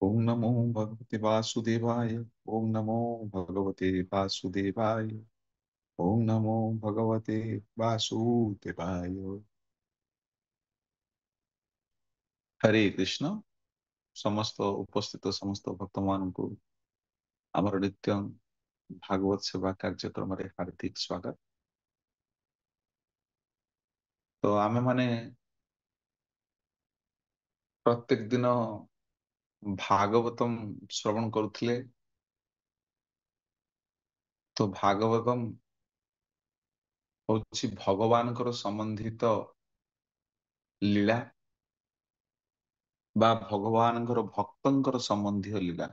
ओम नमो भगवते वासुदेवाय। ओम नमो भगवते वासुदेवाय। ओम नमो भगवते वासुदेवाय। हरे कृष्ण। समस्त उपस्थित समस्त भक्त मानक आमर नित्य भागवत सेवा कार्यक्रम रे हार्दिक स्वागत। तो आमे माने प्रत्येक दिन भागवतम श्रवण करुथिले। तो भागवतम होछि भगवानकर संबंधित लीला बा भगवानଙ୍କର ଭକ୍ତଙ୍କର ସମ୍ବନ୍ଧୀୟ लीला।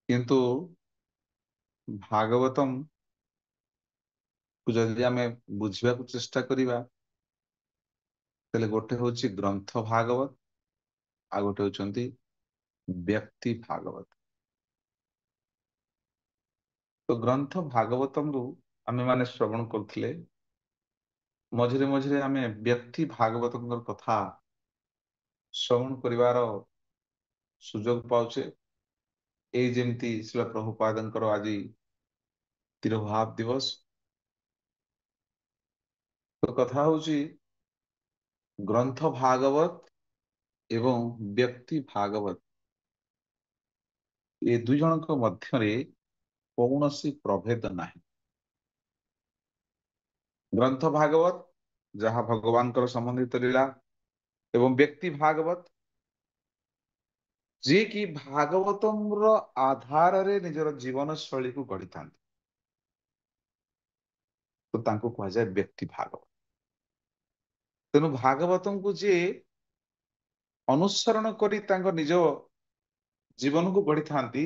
କିନ୍ତୁ ଭାଗବତम କୁ ଯଦି ଆମେ ବୁଝିବାକୁ ଚେଷ୍ଟା କରିବା ତାହେଲେ ଗୋଟେ ହଉଛି ଗ୍ରନ୍ଥ ଭାଗବତ, ଆଉ ଗୋଟେ ହଉଛନ୍ତି ବ୍ୟକ୍ତି ଭାଗବତ। ତ ଗ୍ରନ୍ଥ ଭାଗବତମରୁ ଆମେ ମାନେ ଶ୍ରବଣ କରୁଥିଲେ, ମଝିରେ ମଝିରେ ଆମେ ବ୍ୟକ୍ତି ଭାଗବତଙ୍କର କଥା ଶ୍ରବଣ କରିବାର ସୁଯୋଗ ପାଉଛେ। ଏଇ ଯେମିତି ଶ୍ରୀଲ ପ୍ରଭୁପାଦଙ୍କର ଆଜି ତିରୋଭାବ ଦିବସ। ତ କଥା ହଉଛି ଗ୍ରନ୍ଥ ଭାଗବତ ଏବଂ ବ୍ୟକ୍ତି ଭାଗବତ, ଏ ଦୁଇ ଜଣଙ୍କ ମଧ୍ୟରେ କୌଣସି ପ୍ରଭେଦ ନାହିଁ। ଗ୍ରନ୍ଥ ଭାଗବତ ଯାହା ଭଗବାନଙ୍କର ସମ୍ବନ୍ଧିତ ଲୀଳା ଏବଂ ବ୍ୟକ୍ତି ଭାଗବତ ଯିଏ କି ଭାଗବତର ଆଧାରରେ ନିଜର ଜୀବନ ଶୈଳୀକୁ ଗଢିଥାନ୍ତି, ତ ତାଙ୍କୁ କୁହାଯାଏ ବ୍ୟକ୍ତି ଭାଗବତ। ତେଣୁ ଭାଗବତଙ୍କୁ ଯିଏ ଅନୁସରଣ କରି ତାଙ୍କ ନିଜ ଜୀବନକୁ ଗଢିଥାନ୍ତି,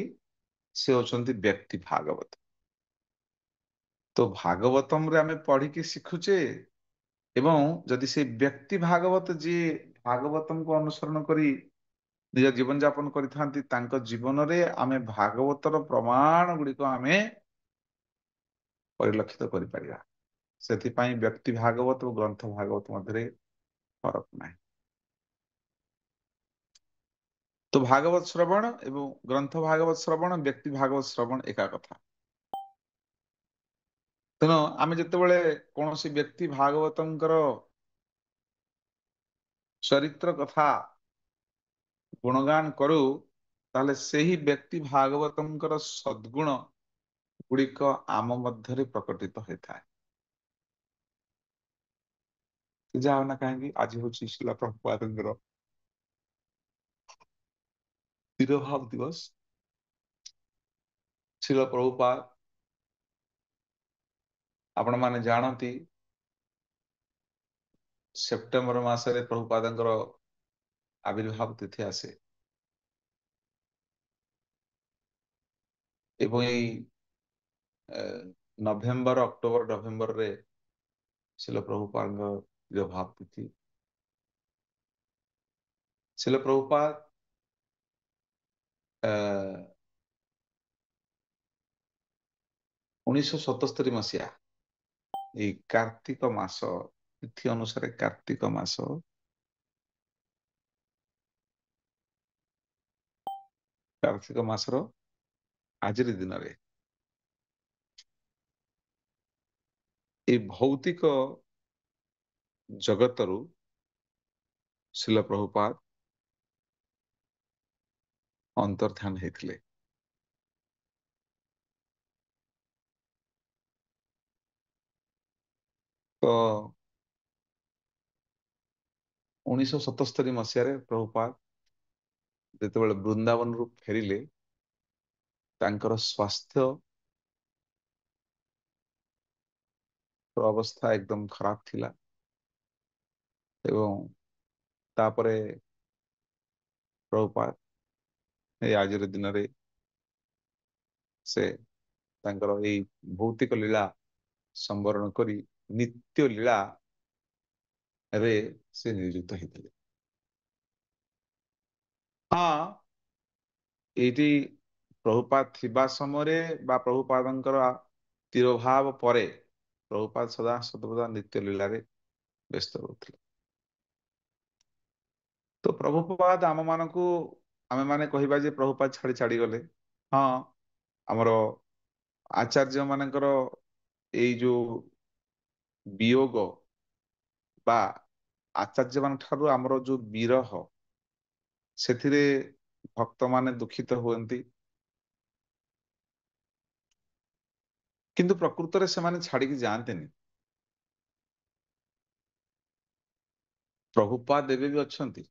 ସେ ହଉଛନ୍ତି ବ୍ୟକ୍ତି ଭାଗବତ। ତ ଭାଗବତମରେ ଆମେ ପଢିକି ଶିଖୁଛେ, ଏବଂ ଯଦି ସେ ବ୍ୟକ୍ତି ଭାଗବତ ଯିଏ ଭାଗବତଙ୍କୁ ଅନୁସରଣ କରି ନିଜ ଜୀବନ ଯାପନ କରିଥାନ୍ତି, ତାଙ୍କ ଜୀବନରେ ଆମେ ଭାଗବତର ପ୍ରମାଣ ଗୁଡିକ ଆମେ ପରିଲକ୍ଷିତ କରିପାରିବା। ସେଥିପାଇଁ ବ୍ୟକ୍ତି ଭାଗବତ ଓ ଗ୍ରନ୍ଥ ଭାଗବତ ମଧ୍ୟରେ ଫରକ ନାହିଁ। ତ ଭାଗବତ ଶ୍ରବଣ ଏବଂ ଗ୍ରନ୍ଥ ଭାଗବତ ଶ୍ରବଣ, ବ୍ୟକ୍ତି ଭାଗବତ ଶ୍ରବଣ ଏକା କଥା। ତେଣୁ ଆମେ ଯେତେବେଳେ କୌଣସି ବ୍ୟକ୍ତି ଭାଗବତଙ୍କର ଚରିତ୍ର କଥା ଗୁଣଗାନ କରୁ, ତାହେଲେ ସେହି ବ୍ୟକ୍ତି ଭାଗବତଙ୍କର ସଦ୍ଗୁଣ ଗୁଡିକ ଆମ ମଧ୍ୟରେ ପ୍ରକଟିତ ହୋଇଥାଏ। ଯାହା ନା କାହିଁକି ଆଜି ହଉଛି ଶିଲା ପ୍ରଭୁପାଦଙ୍କର ତିରୋଭାବ ଦିବସ। ଶିଳ ପ୍ରଭୁପାଦ ଆପଣ ମାନେ ଜାଣନ୍ତି, ସେପ୍ଟେମ୍ବର ମାସରେ ପ୍ରଭୁପାଦଙ୍କର ଆବିର୍ଭାବ ତିଥି ଆସେ ଏବଂ ଏଇ ନଭେମ୍ବର, ଅକ୍ଟୋବର, ନଭେମ୍ବରରେ ଶିଳ ପ୍ରଭୁପାଦଙ୍କ ତିରୋଭାବ ତିଥି। ଶିଳ ପ୍ରଭୁପାଦ 1977 ମସିହା ଏଇ କାର୍ତ୍ତିକ ମାସ ତିଥି ଅନୁସାରେ କାର୍ତ୍ତିକ ମାସର ଆଜିର ଦିନରେ এই ଭୌତିକ ଜଗତରୁ ଶିଳ ପ୍ରଭୁପାଦ ଅନ୍ତର୍ଧାନ ହେଇଥିଲେ। ତ 1977 ମସିହାରେ ପ୍ରଭୁପାଦ ଯେତେବେଳେ ବୃନ୍ଦାବନରୁ ଫେରିଲେ, ତାଙ୍କର ସ୍ୱାସ୍ଥ୍ୟ ଅବସ୍ଥା ଏକଦମ ଖରାପ ଥିଲା ଏବଂ ତାପରେ ପ୍ରଭୁପାଦ ଏଇ ଆଜିର ଦିନରେ ସେ ତାଙ୍କର ଏଇ ଭୌତିକ ଲୀଳା ସମ୍ବରଣ କରି ନିତ୍ୟ ଲୀଳା ରେ ସେ ନିଯୁକ୍ତ ହେଇଥିଲେ। ହଁ, ଏଇଠି ପ୍ରଭୁପାଦ ଥିବା ସମୟରେ ବା ପ୍ରଭୁପାଦଙ୍କର ତିରୋଭାବ ପରେ ପ୍ରଭୁପାଦ ସଦା ସର୍ବଦା ନିତ୍ୟ ଲୀଳାରେ ବ୍ୟସ୍ତ ରହୁଥିଲେ। ତ ପ୍ରଭୁପାଦ ଆମ ମାନଙ୍କୁ ଆମେ ମାନେ କହିବା ଯେ ପ୍ରଭୁପାଦ ଛାଡି ଗଲେ। ହଁ, ଆମର ଆଚାର୍ଯ୍ୟ ମାନଙ୍କର ଏଇ ଯୋଉ ବିయోଗ ବା ଆଚାର୍ଯ୍ୟ ମାନଙ୍କ ଠାରୁ ଆମର ଯୋଉ ବିରହ, ସେଥିରେ ଭକ୍ତମାନେ ଦୁଃଖିତ ହୁଅନ୍ତି। କିନ୍ତୁ ପ୍ରକୃତରେ ସେମାନେ ଛାଡିକି ଯାଆନ୍ତିନି। ପ୍ରଭୁପାଦ ଏବେ ବି ଅଛନ୍ତି।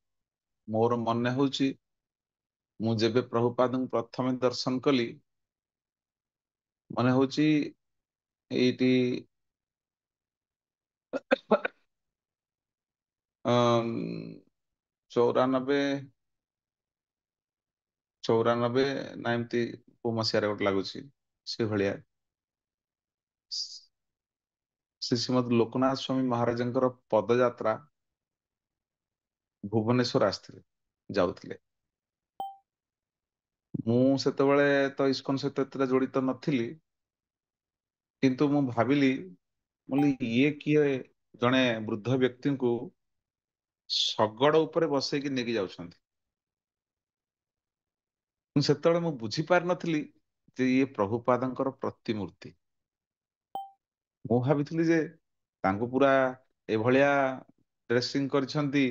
ମୋର ମନେ ହଉଛି, ମୁଁ ଯେବେ ପ୍ରଭୁପାଦଙ୍କୁ ପ୍ରଥମେ ଦର୍ଶନ କଲି, ମନେ ହଉଛି ଏଇଠି 94 94 ନା ଏମିତି କୋଉ ମସିହାରେ ଗୋଟେ ଲାଗୁଛି ସେଇଭଳିଆ, ଶ୍ରୀ ଶ୍ରୀମଦ୍ ଲୋକନାଥ ସ୍ୱାମୀ ମହାରାଜଙ୍କର ପଦଯାତ୍ରା ଭୁବନେଶ୍ୱର ଆସିଥିଲେ, ଯାଉଥିଲେ। ମୁଁ ସେତେବେଳେ ତ ଇସ୍କନ ସହିତ ଏତେ ଜଡିତ ନଥିଲି, କିନ୍ତୁ ମୁଁ ଭାବିଲି, ମୁଁ କହିଲି ଇଏ କିଏ, ଜଣେ ବୃଦ୍ଧ ବ୍ୟକ୍ତିଙ୍କୁ ଶଗଡ ଉପରେ ବସେଇକି ନେଇକି ଯାଉଛନ୍ତି। ସେତେବେଳେ ମୁଁ ବୁଝି ପାରିନଥିଲି ଯେ ଇଏ ପ୍ରଭୁପାଦଙ୍କର ପ୍ରତିମୂର୍ତ୍ତି। ମୁଁ ଭାବିଥିଲି ଯେ ତାଙ୍କୁ ପୁରା ଏଭଳିଆ ଡ୍ରେସିଂ କରିଛନ୍ତି,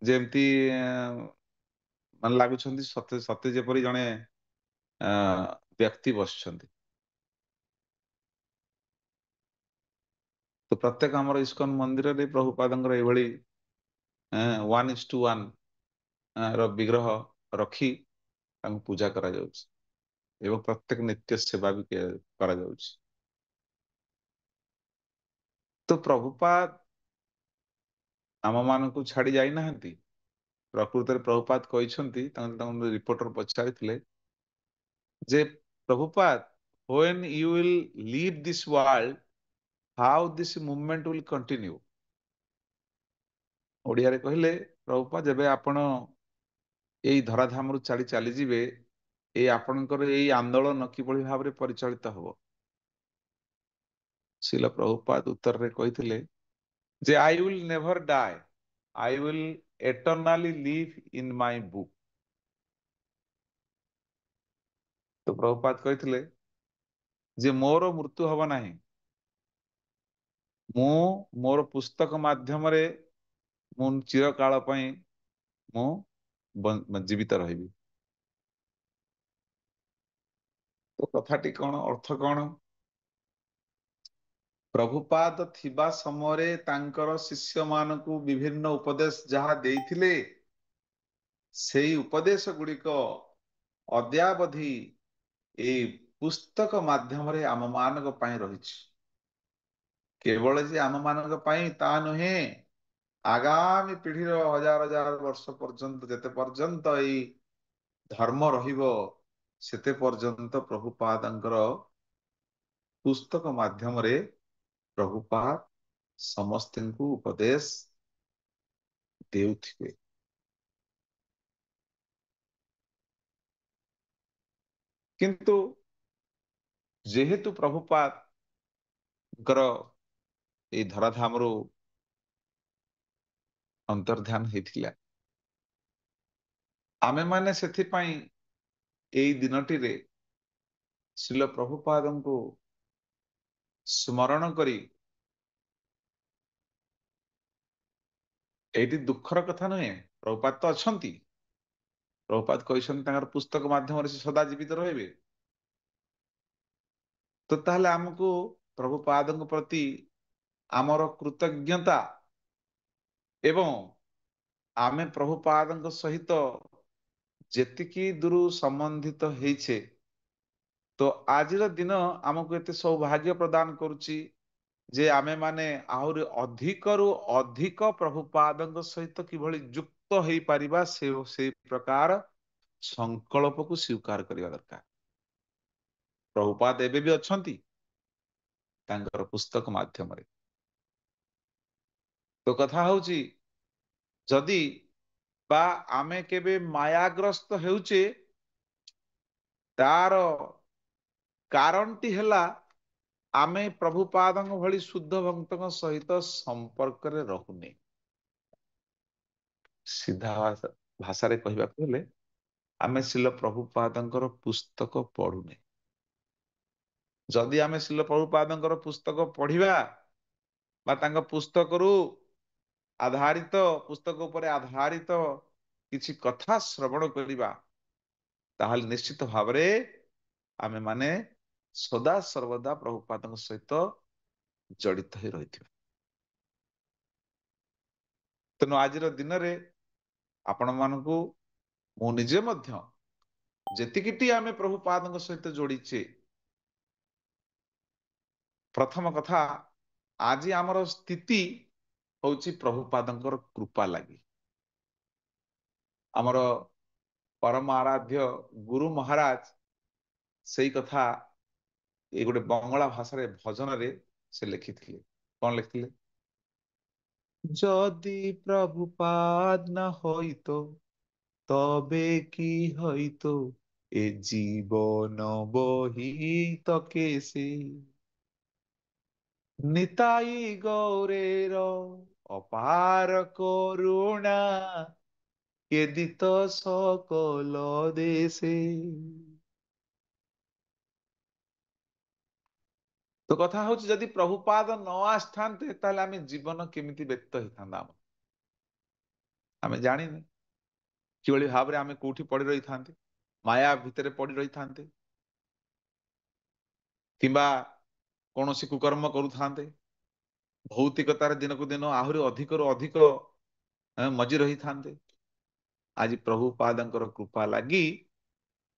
ଯେମିତି ମାନେ ଲାଗୁଛନ୍ତି ସତେ ସତେ ଯେପରି ଜଣେ ଆ ବ୍ୟକ୍ତି ବସିଛନ୍ତି। ତ ପ୍ରତ୍ୟେକ ଆମର ଇସ୍କନ ମନ୍ଦିରରେ ପ୍ରଭୁପାଦଙ୍କର ଏଇଭଳି 1:1 ର ବିଗ୍ରହ ରଖି ତାଙ୍କୁ ପୂଜା କରାଯାଉଛି ଏବଂ ପ୍ରତ୍ୟେକ ନିତ୍ୟ ସେବା ବି କରାଯାଉଛି। ତ ପ୍ରଭୁପାଦ ଆମ ମାନଙ୍କୁ ଛାଡି ଯାଇନାହାନ୍ତି। ପ୍ରକୃତରେ ପ୍ରଭୁପାଦ କହିଛନ୍ତି, ତାଙ୍କୁ ରିପୋର୍ଟର ପଚାରିଥିଲେ ଯେ ପ୍ରଭୁପାଦ, when you will leave this world, how this movement will continue? ଓଡିଆରେ କହିଲେ, ପ୍ରଭୁପାଦ ଯେବେ ଆପଣ ଏଇ ଧରାଧାମରୁ ଚାଲିଯିବେ, ଏଇ ଆପଣଙ୍କର ଏଇ ଆନ୍ଦୋଳନ କିଭଳି ଭାବରେ ପରିଚାଳିତ ହବ? ଶ୍ରୀଲ ପ୍ରଭୁପାଦ ଉତ୍ତରରେ କହିଥିଲେ ଯେ I will never die, I will eternally live in my book। ତ ପ୍ରଭୁପାଦ କହିଥିଲେ ଯେ ମୋର ମୃତ୍ୟୁ ହବ ନାହିଁ, ମୁଁ ମୋର ପୁସ୍ତକ ମାଧ୍ୟମରେ ମୁଁ ଚିରକାଳ ପାଇଁ ମୁଁ ଜୀବିତ ରହିବି। ତ କଥାଟି କଣ, ଅର୍ଥ କଣ? ପ୍ରଭୁପାଦ ଥିବା ସମୟରେ ତାଙ୍କର ଶିଷ୍ୟମାନଙ୍କୁ ବିଭିନ୍ନ ଉପଦେଶ ଯାହା ଦେଇଥିଲେ, ସେଇ ଉପଦେଶ ଗୁଡିକ ଅଦ୍ୟାବଧି ଏଇ ପୁସ୍ତକ ମାଧ୍ୟମରେ ଆମ ମାନଙ୍କ ପାଇଁ ରହିଛି। କେବଳ ଯେ ଆମ ମାନଙ୍କ ପାଇଁ ତା ନୁହେଁ, ଆଗାମୀ ପିଢିର ହଜାର ହଜାର ବର୍ଷ ପର୍ଯ୍ୟନ୍ତ, ଯେତେ ପର୍ଯ୍ୟନ୍ତ ଏଇ ଧର୍ମ ରହିବ, ସେତେ ପର୍ଯ୍ୟନ୍ତ ପ୍ରଭୁପାଦଙ୍କର ପୁସ୍ତକ ମାଧ୍ୟମରେ ପ୍ରଭୁପାଦ ସମସ୍ତଙ୍କୁ ଉପଦେଶ ଦେଉଥିବେ। କିନ୍ତୁ ଯେହେତୁ ପ୍ରଭୁପାଦଙ୍କର ଏଇ ଧରାଧାମରୁ ଅନ୍ତର୍ଧାନ ହେଇଥିଲା, ଆମେମାନେ ସେଥିପାଇଁ ଏଇ ଦିନଟିରେ ଶ୍ରୀଲ ପ୍ରଭୁପାଦଙ୍କୁ ସ୍ମରଣ କରି, ଏଇଟି ଦୁଃଖର କଥା ନୁହେଁ, ପ୍ରଭୁପାଦ ତ ଅଛନ୍ତି। ପ୍ରଭୁପାଦ କହିଛନ୍ତି ତାଙ୍କର ପୁସ୍ତକ ମାଧ୍ୟମରେ ସେ ସଦା ଜୀବିତ ରହିବେ। ତ ତାହେଲେ ଆମକୁ ପ୍ରଭୁପାଦଙ୍କ ପ୍ରତି ଆମର କୃତଜ୍ଞତା ଏବଂ ଆମେ ପ୍ରଭୁପାଦଙ୍କ ସହିତ ଯେତିକି ଦୂର ସମ୍ବନ୍ଧିତ ହେଇଛେ, ତ ଆଜିର ଦିନ ଆମକୁ ଏତେ ସୌଭାଗ୍ୟ ପ୍ରଦାନ କରୁଛି ଯେ ଆମେ ମାନେ ଆହୁରି ଅଧିକରୁ ଅଧିକ ପ୍ରଭୁପାଦଙ୍କ ସହିତ କିଭଳି ଯୁକ୍ତ ହେଇପାରିବା, ସେଇ ପ୍ରକାର ସଂକଳ୍ପକୁ ସ୍ୱୀକାର କରିବା ଦରକାର। ପ୍ରଭୁପାଦ ଏବେ ବି ଅଛନ୍ତି ତାଙ୍କର ପୁସ୍ତକ ମାଧ୍ୟମରେ। ତ କଥା ହଉଛି, ଯଦି ବା ଆମେ କେବେ ମାୟାଗ୍ରସ୍ତ ହେଉଛେ, ତାର କାରଣଟି ହେଲା ଆମେ ପ୍ରଭୁପାଦଙ୍କ ଭଳି ଶୁଦ୍ଧ ଭକ୍ତଙ୍କ ସହିତ ସମ୍ପର୍କରେ ରହୁନି। ସିଧା ଭାଷାରେ କହିବାକୁ ଗଲେ ଆମେ ଶିଲ ପ୍ରଭୁପାଦଙ୍କର ପୁସ୍ତକ ପଢୁନେ। ଯଦି ଆମେ ଶିଲ ପ୍ରଭୁପାଦଙ୍କର ପୁସ୍ତକ ପଢିବା ବା ତାଙ୍କ ପୁସ୍ତକରୁ ଆଧାରିତ ପୁସ୍ତକ ଉପରେ ଆଧାରିତ କିଛି କଥା ଶ୍ରବଣ କରିବା, ତାହେଲେ ନିଶ୍ଚିତ ଭାବରେ ଆମେ ମାନେ ସଦା ସର୍ବଦା ପ୍ରଭୁପାଦଙ୍କ ସହିତ ଜଡିତ ହୋଇ ରହିଥିବା। ତେଣୁ ଆଜିର ଦିନରେ ଆପଣ ମାନଙ୍କୁ, ମୁଁ ନିଜେ ମଧ୍ୟ, ଯେତିକିଟି ଆମେ ପ୍ରଭୁପାଦଙ୍କ ସହିତ ଯୋଡ଼ିଛେ, ପ୍ରଥମ କଥା, ଆଜି ଆମର ସ୍ଥିତି ହଉଛି ପ୍ରଭୁପାଦଙ୍କର କୃପା ଲାଗି। ଆମର ପରମ ଆରାଧ୍ୟ ଗୁରୁ ମହାରାଜ ସେଇ କଥା ଏଇ ଗୋଟେ ବଙ୍ଗଳା ଭାଷାରେ ଭଜନରେ ସେ ଲେଖିଥିଲେ। କଣ ଲେଖିଥିଲେ? যদি প্রভুপাদ না হইতো তবে কি হইতো, এ জীবন বহিত কেসে, নিতাই গৌরের অপার করুণা, কে দিত সকল দেশে। তো କଥା ହଉଛି, ଯଦି ପ୍ରଭୁପାଦ ନ ଆସିଥାନ୍ତେ ତାହେଲେ ଆମେ ଜୀବନ କେମିତି ବ୍ୟତୀତ ହେଇଥାନ୍ତା ଆମର, ଆମେ ଜାଣିନେ। କିଭଳି ଭାବରେ ଆମେ କୋଉଠି ପଡି ରହିଥାନ୍ତେ, ମାୟା ଭିତରେ ପଡି ରହିଥାନ୍ତେ, କିମ୍ବା କୌଣସି କୁକର୍ମ କରୁଥାନ୍ତେ, ଭୌତିକତାରେ ଦିନକୁ ଦିନ ଆହୁରି ଅଧିକରୁ ଅଧିକ ମଜି ରହିଥାନ୍ତେ। ଆଜି ପ୍ରଭୁପାଦଙ୍କର କୃପା ଲାଗି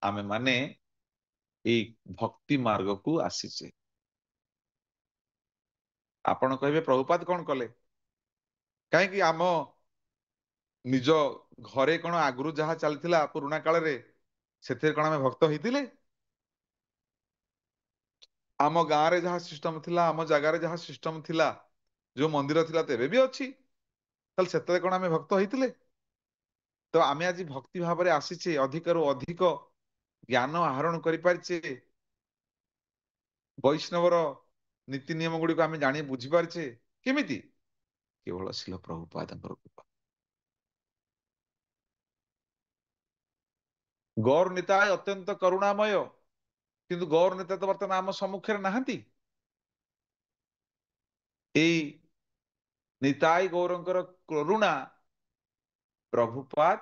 ଆମେ ମାନେ ଏଇ ଭକ୍ତି ମାର୍ଗକୁ ଆସିଛେ। ଆପଣ କହିବେ ପ୍ରଭୁପାଦ କଣ କଲେ? କାହିଁକି ଆମ ନିଜ ଘରେ କଣ ଆଗରୁ ଯାହା ଚାଲିଥିଲା ପୁରୁଣା କାଳରେ ସେଥିରେ କଣ ଆମେ ଭକ୍ତ ହେଇଥିଲେ? ଆମ ଗାଁରେ ଯାହା ସିଷ୍ଟମ ଥିଲା, ଆମ ଜାଗାରେ ଯାହା ସିଷ୍ଟମ ଥିଲା, ଯୋଉ ମନ୍ଦିର ଥିଲା ତେବେ ବି ଅଛି, ତାହେଲେ ସେତେବେଳେ କଣ ଆମେ ଭକ୍ତ ହେଇଥିଲେ? ତ ଆମେ ଆଜି ଭକ୍ତି ଭାବରେ ଆସିଛେ, ଅଧିକରୁ ଅଧିକ ଜ୍ଞାନ ଆହରଣ କରିପାରିଛେ, ବୈଷ୍ଣବର ନୀତି ନିୟମ ଗୁଡିକୁ ଆମେ ଜାଣି ବୁଝିପାରିଛେ। କେମିତି? କେବଳ ଶିଲ ପ୍ରଭୁପାଦଙ୍କର କୃପା। ଗୌର ନିତାୟ ଅତ୍ୟନ୍ତ କରୁଣାମୟ, କିନ୍ତୁ ଗୌର ନିତାୟ ତ ବର୍ତ୍ତମାନ ଆମ ସମ୍ମୁଖରେ ନାହାନ୍ତି। ଏଇ ନିତାଇ ଗୌରଙ୍କର କରୁଣା ପ୍ରଭୁପାଦ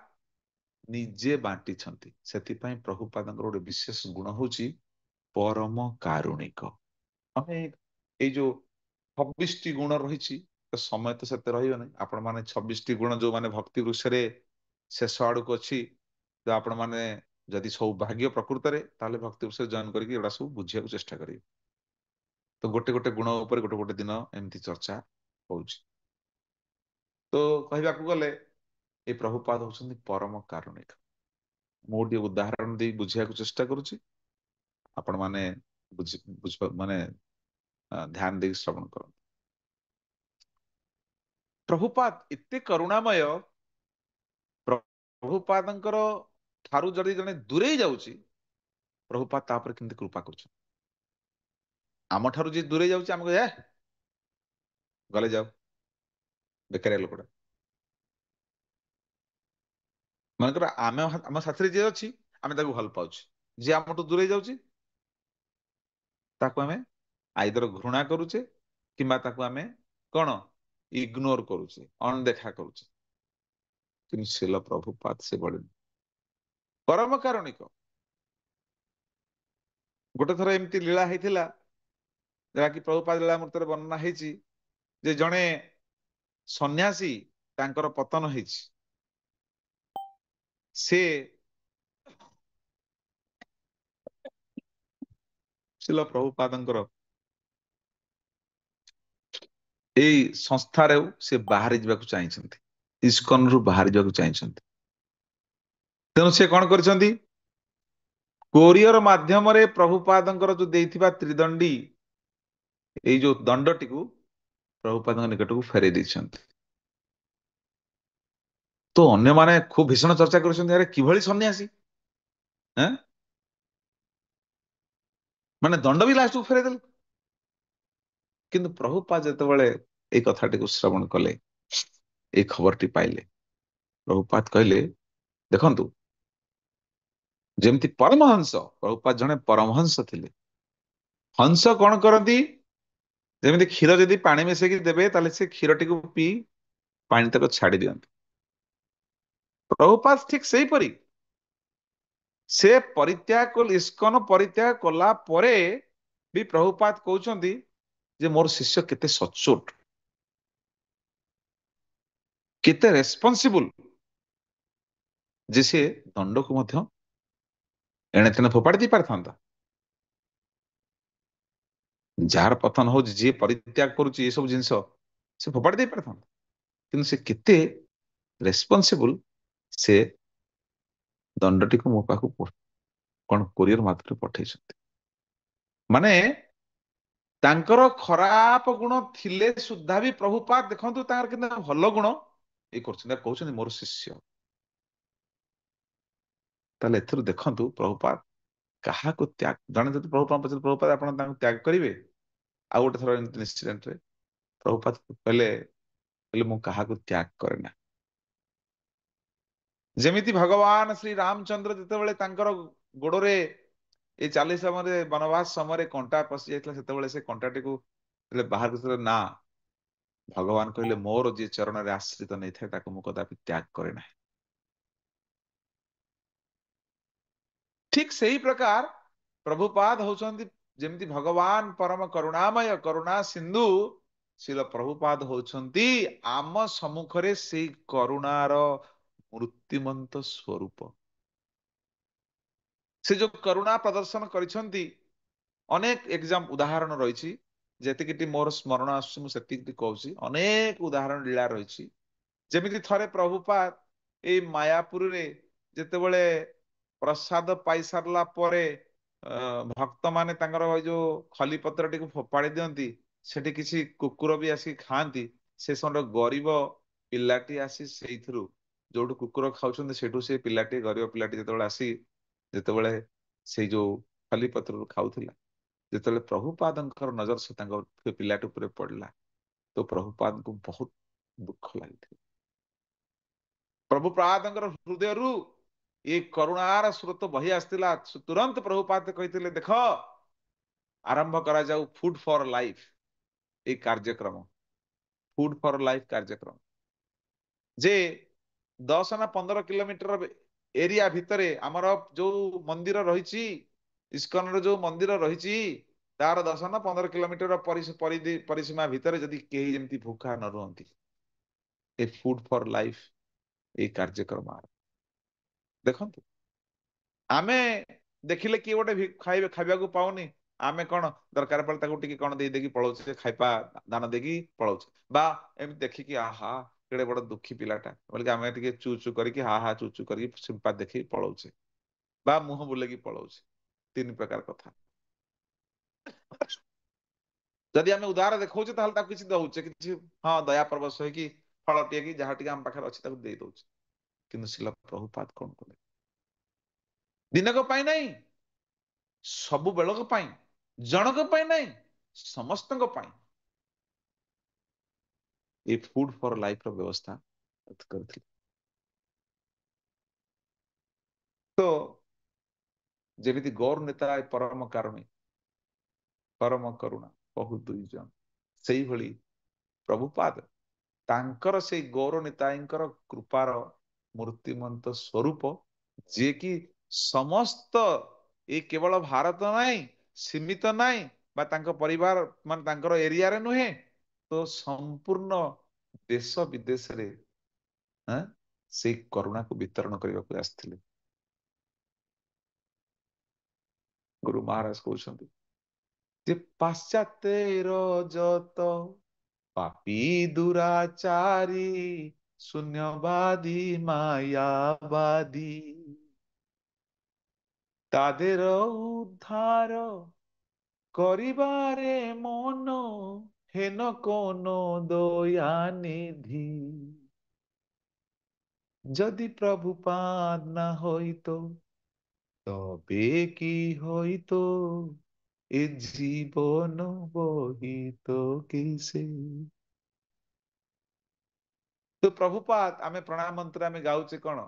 ନିଜେ ବାଣ୍ଟିଛନ୍ତି। ସେଥିପାଇଁ ପ୍ରଭୁପାଦଙ୍କର ଗୋଟେ ବିଶେଷ ଗୁଣ ହଉଛି ପରମ କାରୁଣିକ। ଆମେ ଏଇ ଯୋଉ 26ଟି ଗୁଣ ରହିଛି, ତ ସମୟ ତ ସେତେ ରହିବ ନାହିଁ। ଆପଣ ମାନେ 26ଟି ଗୁଣ ଯୋଉମାନେ ଭକ୍ତି ବୃଷରେ ଶେଷ ଆଡକୁ ଅଛି, ତ ଆପଣ ମାନେ ଯଦି ସୌଭାଗ୍ୟ ପ୍ରକୃତରେ, ତାହେଲେ ଭକ୍ତି ବୃଷରେ ଜଏନ କରିକି ଏଗୁଡା ସବୁ ବୁଝିବାକୁ ଚେଷ୍ଟା କରିବେ। ତ ଗୋଟେ ଗୋଟେ ଗୁଣ ଉପରେ ଗୋଟେ ଗୋଟେ ଦିନ ଏମିତି ଚର୍ଚ୍ଚା ହଉଛି। ତ କହିବାକୁ ଗଲେ ଏ ପ୍ରଭୁପାଦ ହଉଛନ୍ତି ପରମ କାରୁଣିକ। ମୁଁ ଟିକେ ଉଦାହରଣ ଦେଇ ବୁଝିବାକୁ ଚେଷ୍ଟା କରୁଛି, ଆପଣ ମାନେ ମାନେ ଧ୍ୟାନ ଦେଇକି ଶ୍ରବଣ କରନ୍ତୁ। ପ୍ରଭୁପାଦ ଏତେ କରୁଣାମୟ, ପ୍ରଭୁପାଦଙ୍କର ଠାରୁ ଯଦି ଜଣେ ଦୂରେଇ ଯାଉଛି, ପ୍ରଭୁପାଦ ତାପରେ କେମିତି କୃପା କରୁଛନ୍ତି। ଆମ ଠାରୁ ଯିଏ ଦୂରେଇ ଯାଉଛି, ଆମକୁ ଗଲେ ଯାଉ, ବେକାରିଆ ଲୋକଟା। ମନେକର ଆମେ ଆମ ସାଥିରେ ଯିଏ ଅଛି, ଆମେ ତାକୁ ଭଲ ପାଉଛୁ, ଯିଏ ଆମଠୁ ଦୂରେଇ ଯାଉଛି ତାକୁ ଆମେ ଆଇଦର ଘୃଣା କରୁଛେ, କିମ୍ବା ତାକୁ ଆମେ କଣ ଇଗ୍ନୋର କରୁଛେ, ଅଣଦେଖା କରୁଛେ। କିନ୍ତୁ ଶିଲ ପ୍ରଭୁପାଦ ସେଭଳି ନୁହେଁ। ପରମ କାରୁଣିକ। ଗୋଟେ ଥର ଏମିତି ଲୀଳା ହେଇଥିଲା, ଯାହାକି ପ୍ରଭୁପାଦ ଲୀଳାମୃତରେ ବର୍ଣ୍ଣନା ହେଇଛି, ଯେ ଜଣେ ସନ୍ନ୍ୟାସୀ ତାଙ୍କର ପତନ ହେଇଛି। ସେ ଶିଲ ପ୍ରଭୁପାଦଙ୍କର ଏଇ ସଂସ୍ଥାରେ ସେ ବାହାରି ଯିବାକୁ ଚାହିଁଛନ୍ତି, ଇସ୍କନରୁ ବାହାରି ଯିବାକୁ ଚାହିଁଛନ୍ତି। ତେଣୁ ସେ କଣ କରିଛନ୍ତି? କୋରିଅର ମାଧ୍ୟମରେ ପ୍ରଭୁପାଦଙ୍କର ଯୋଉ ଦେଇଥିବା ତ୍ରିଦଣ୍ଡୀ ଏଇ ଯୋଉ ଦଣ୍ଡଟିକୁ ପ୍ରଭୁପାଦଙ୍କ ନିକଟକୁ ଫେରେଇ ଦେଇଛନ୍ତି। ତ ଅନ୍ୟମାନେ ଖୁବ ଭୀଷଣ ଚର୍ଚ୍ଚା କରୁଛନ୍ତି, ଆରେ କିଭଳି ସନ୍ନ୍ୟାସୀ, ଆଁ? ମାନେ ଦଣ୍ଡ ବି ଲାଷ୍ଟକୁ ଫେରେଇ ଦେଲେ। କିନ୍ତୁ ପ୍ରଭୁପାଦ ଯେତେବେଳେ ଏଇ କଥାଟିକୁ ଶ୍ରବଣ କଲେ, ଏଇ ଖବରଟି ପାଇଲେ, ପ୍ରଭୁପାଦ କହିଲେ ଦେଖନ୍ତୁ, ଯେମିତି ପରମହଂସ, ପ୍ରଭୁପାଦ ଜଣେ ପରମହଂସ ଥିଲେ। ହଂସ କଣ କରନ୍ତି? ଯେମିତି କ୍ଷୀର ଯଦି ପାଣି ମିଶେଇକି ଦେବେ ତାହେଲେ ସେ କ୍ଷୀରଟିକୁ ପିଇ ପାଣି ତକ ଛାଡି ଦିଅନ୍ତି। ପ୍ରଭୁପାଦ ଠିକ ସେଇପରି, ସେ ଇସ୍କନ ପରିତ୍ୟାଗ କଲା ପରେ ବି ପ୍ରଭୁପାଦ କହୁଛନ୍ତି ଯେ ମୋର ଶିଷ୍ୟ କେତେ ସଚ୍ଚୋଟ, କେତେ ରେସ୍ପନ୍ସିବୁଲ, ଯେ ସେ ଦଣ୍ଡକୁ ମଧ୍ୟ ଏଣେ ତେଣେ ଫୋପାଡ଼ି ଦେଇ ପାରିଥାନ୍ତା। ଯାହାର ପତନ ହଉଛି, ଯିଏ ପରିତ୍ୟାଗ କରୁଛି ଏସବୁ ଜିନିଷ, ସେ ଫୋପାଡ଼ି ଦେଇ ପାରିଥାନ୍ତା। କିନ୍ତୁ ସେ କେତେ ରେସ୍ପନ୍ସିବୁଲ, ସେ ଦଣ୍ଡଟିକୁ ମୋ ପାଖକୁ କଣ କୋରିଅର ମାଧ୍ୟମରେ ପଠେଇଛନ୍ତି। ମାନେ ତାଙ୍କର ଖରାପ ଗୁଣ ଥିଲେ ସୁଦ୍ଧା ବି ପ୍ରଭୁପାଦ ଦେଖନ୍ତୁ ତାଙ୍କର କିନ୍ତୁ ଭଲ ଗୁଣ ଇଏ କରୁଛନ୍ତି, କହୁଛନ୍ତି ମୋର ଶିଷ୍ୟ। ତାହେଲେ ଏଥିରୁ ଦେଖନ୍ତୁ ପ୍ରଭୁପାଦ କାହାକୁ ତ୍ୟାଗ, ଜଣେ ଯଦି ପ୍ରଭୁପାଦ ପଚାରିଲେ ପ୍ରଭୁପାଦ ଆପଣ ତାଙ୍କୁ ତ୍ୟାଗ କରିବେ? ଆଉ ଗୋଟେ ଥର ଏମିତି ଇନସିଡେଣ୍ଟରେ ପ୍ରଭୁପାଦ କହିଲେ, କହିଲେ ମୁଁ କାହାକୁ ତ୍ୟାଗ କରେ ନା। ଯେମିତି ଭଗବାନ ଶ୍ରୀ ରାମଚନ୍ଦ୍ର ଯେତେବେଳେ ତାଙ୍କର ଗୋଡରେ ଏଇ 40 ସମୟରେ ବନବାସ ସମୟରେ କଣ୍ଟା ପଶି ଯାଇଥିଲା, ସେତେବେଳେ ସେ କଣ୍ଟାଟିକୁ ବାହାରକୁ ନା, ଭଗବାନ କହିଲେ ମୋର ଯିଏ ଚରଣରେ ଆଶ୍ରିତ ନେଇଥାଏ ତାକୁ ମୁଁ କଦାପି ତ୍ୟାଗ କରେ ନାହିଁ। ଠିକ ସେଇ ପ୍ରକାର ପ୍ରଭୁପାଦ ହଉଛନ୍ତି ଯେମିତି ଭଗବାନ ପରମ କରୁଣାମୟ, କରୁଣା ସିନ୍ଧୁ, ଶିଳ ପ୍ରଭୁପାଦ ହଉଛନ୍ତି ଆମ ସମ୍ମୁଖରେ ସେଇ କରୁଣାର ମୂର୍ତ୍ତିମନ୍ତ ସ୍ୱରୂପ। ସେ ଯୋଉ କରୁଣା ପ୍ରଦର୍ଶନ କରିଛନ୍ତି, ଅନେକ ଉଦାହରଣ ରହିଛି, ଯେତିକିଟି ମୋର ସ୍ମରଣ ଆସୁଛି ମୁଁ ସେତିକି କହୁଛି। ଅନେକ ଉଦାହରଣ ଲୀଳା ରହିଛି। ଯେମିତି ଥରେ ପ୍ରଭୁପାଦ ଏଇ ମାୟାପୁରରେ ଯେତେବେଳେ ପ୍ରସାଦ ପାଇସାରିଲା ପରେ ଭକ୍ତମାନେ ତାଙ୍କର ଏଇ ଯୋଉ ଖଲି ପତ୍ରଟିକୁ ଫୋପାଡ଼ି ଦିଅନ୍ତି, ସେଠି କିଛି କୁକୁର ବି ଆସିକି ଖାଆନ୍ତି। ସେ ସମୟରେ ଗରିବ ପିଲାଟି ଆସି ସେଇଥିରୁ, ଯୋଉଠୁ କୁକୁର ଖାଉଛନ୍ତି ସେଇଠୁ ସେ ପିଲାଟି, ଗରିବ ପିଲାଟି ଯେତେବେଳେ ଆସି ଯେତେବେଳେ ସେଇ ଯୋଉ ଖଲି ପତ୍ରରୁ ଖାଉଥିଲା, ଯେତେବେଳେ ପ୍ରଭୁପାଦଙ୍କର ନଜର ସେ ତାଙ୍କ ପିଲାଟି ଉପରେ ପଡିଲା, ତ ପ୍ରଭୁପାଦଙ୍କୁ ବହୁତ ଦୁଃଖ ଲାଗିଥିଲା। ପ୍ରଭୁପାଦଙ୍କର ହୃଦୟରୁ ଏ କରୁଣାର ସ୍ରୋତ ବହି ଆସିଥିଲା। ତୁରନ୍ତ ପ୍ରଭୁପାଦ କହିଥିଲେ, ଦେଖ ଆରମ୍ଭ କରାଯାଉ ଫୁଡ ଫର ଲାଇଫ ଏଇ କାର୍ଯ୍ୟକ୍ରମ, ଫୁଡ ଫର ଲାଇଫ କାର୍ଯ୍ୟକ୍ରମ, ଯେ 10 ନା 15 କିଲୋମିଟର ଏରିଆ ଭିତରେ ଆମର ଯୋଉ ମନ୍ଦିର ରହିଛି, ଇସ୍କନର ଯୋଉ ମନ୍ଦିର ରହିଛି, ତାର 10 ନା 15 କିଲୋମିଟର ପରିସୀମା ଭିତରେ ଯଦି କେହି ଯେମିତି ଭୁଖା ନ ରୁହନ୍ତି, ଏ ଫୁଡ ଫର ଲାଇଫ ଏଇ କାର୍ଯ୍ୟକ୍ରମ ଦେଖନ୍ତୁ। ଆମେ ଦେଖିଲେ କିଏ ଗୋଟେ ଖାଇବାକୁ ପାଉନି, ଆମେ କଣ ଦରକାର ପଡେ ତାକୁ ଟିକେ କଣ ଦେଇକି ପଳଉଛେ, ଖାଇବା ଦାନ ଦେଇକି ପଳଉଛେ, ବା ଏମିତି ଦେଖିକି ଆହା କେଡେ ବଡ ଦୁଃଖୀ ପିଲାଟା ବୋଲିକି ଆମେ ଟିକେ ଚୁ ଚୁ କରିକି ହା ହା ଚୁ ଚୁ କରିକି ସିମ୍ପାତ ଦେଖିକି ପଳଉଛେ, ବା ମୁହଁ ବୁଲେଇକି ପଳଉଛେ। ତିନି ପ୍ରକାର କଥା। ଯଦି ଆମେ ଉଦାର ଦେଖଉଛେ ତାହେଲେ ତାକୁ କିଛି ଦଉଛେ, କିଛି ହଁ ଦୟା ପରବଶ ହେଇକି ଫଳଟିଏ କି ଯାହା ଟିକେ ଆମ ପାଖରେ ଅଛି ତାକୁ ଦେଇ ଦଉଛେ। କିନ୍ତୁ ଶିଳ ପ୍ରଭୁପାଦ କଣ କଲେ? ଦିନକ ପାଇଁ ନାହିଁ, ସବୁବେଳକ ପାଇଁ, ଜଣକ ପାଇଁ ନାହିଁ, ସମସ୍ତଙ୍କ ପାଇଁ ଏ ଫୁଡ ଫର ଲାଇଫ ର ବ୍ୟବସ୍ଥା କରିଥିଲେ। ତ ଯେମିତି ଗୌର ନେତା ପରମ କାରୁଣୀ, ପରମ କରୁଣା ବହୁ ଦୁଇ ଜଣ, ସେଇଭଳି ପ୍ରଭୁପାଦ ତାଙ୍କର ସେଇ ଗୌର ନିତାଇଙ୍କର କୃପାର ମୂର୍ତ୍ତିମନ୍ତ ସ୍ୱରୂପ, ଯିଏକି ସମସ୍ତ ଏଇ କେବଳ ଭାରତ ନାହିଁ, ସୀମିତ ନାହିଁ, ବା ତାଙ୍କ ପରିବାର ମାନେ ତାଙ୍କର ଏରିଆରେ ନୁହେଁ, ତ ସମ୍ପୂର୍ଣ୍ଣ ଦେଶ ବିଦେଶରେ ସେଇ କରୁଣାକୁ ବିତରଣ କରିବାକୁ ଆସିଥିଲେ। ଗୁରୁ ମହାରାଜ କହୁଛନ୍ତି ଯେ ପାଶ୍ଚାତ୍ୟର ଯତ ପାପୀ ଦୁରାଚାରୀ ଶୂନ୍ୟବାଦୀ ମାୟାବାଦୀ তাদের উদ্ধার করিবারে মন হেন কোন দয়ানিধি যদি প্রভুপাদ না হইতো তবে কি হইতো এ জীবন বহিত কিসে। ତ ପ୍ରଭୁପାଦ ଆମେ ପ୍ରଣାମ ମନ୍ତ୍ର ଆମେ ଗାଉଛେ କଣ?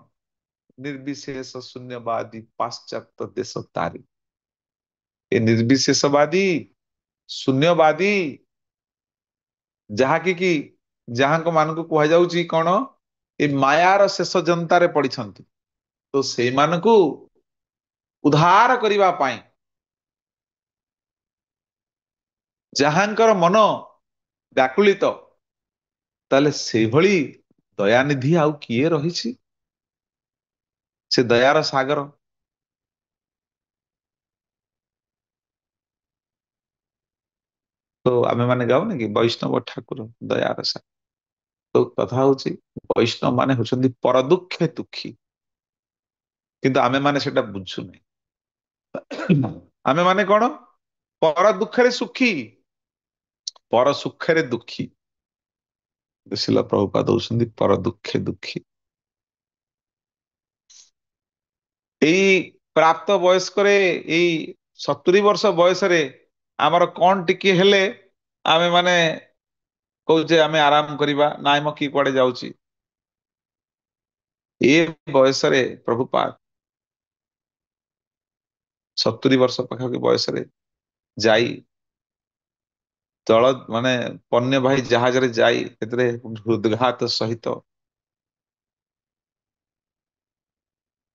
ନିର୍ବିଶେଷ ଶୂନ୍ୟବାଦୀ ପାଶ୍ଚାତ୍ୟ ଦେଶ ତାରି। ଏ ନିର୍ବିଶେଷବାଦୀ ଶୂନ୍ୟବାଦୀ ଯାହାକି ଯାହାଙ୍କ ମାନଙ୍କୁ କୁହାଯାଉଛି କଣ? ଏ ମାୟାର ଶେଷ ଜନ୍ତାରେ ପଡିଛନ୍ତି। ତ ସେଇମାନଙ୍କୁ ଉଦ୍ଧାର କରିବା ପାଇଁ ଯାହାଙ୍କର ମନ ବ୍ୟାକୁଳିତ, ତାହେଲେ ସେଇଭଳି ଦୟାନିଧି ଆଉ କିଏ ରହିଛି? ସେ ଦୟାର ସାଗର। ତ ଆମେ ମାନେ ଗାଉନି କି ବୈଷ୍ଣବ ଠାକୁର ଦୟାର ସାଗର। ତ କଥା ହଉଛି ବୈଷ୍ଣବ ମାନେ ହଉଛନ୍ତି ପର ଦୁଃଖେ ଦୁଃଖୀ, କିନ୍ତୁ ଆମେ ମାନେ ସେଟା ବୁଝୁନି। ଆମେ ମାନେ କଣ? ପର ଦୁଃଖରେ ସୁଖୀ, ପର ସୁଖରେ ଦୁଃଖୀ। ଶିଲ ପ୍ରଭୁପାଦ ହଉଛନ୍ତି ପର ଦୁଃଖେ ଦୁଃଖୀ। ଏଇ ପ୍ରାପ୍ତ ବୟସ୍କରେ, ଏଇ 70 ବର୍ଷ ବୟସରେ ଆମର କଣ ଟିକେ ହେଲେ ଆମେ ମାନେ କହୁଛେ ଆମେ ଆରାମ କରିବା, ନାଇଁ ମ କି କୁଆଡେ ଯାଉଛି। ଏ ବୟସରେ ପ୍ରଭୁପାଦ 70 ବର୍ଷ ପାଖାପାଖି ବୟସରେ ଯାଇ ଜଳ ମାନେ ପଣ୍ୟବାହୀ ଜାହାଜରେ ଯାଇ ସେଥିରେ ହୃଦଘାତ ସହିତ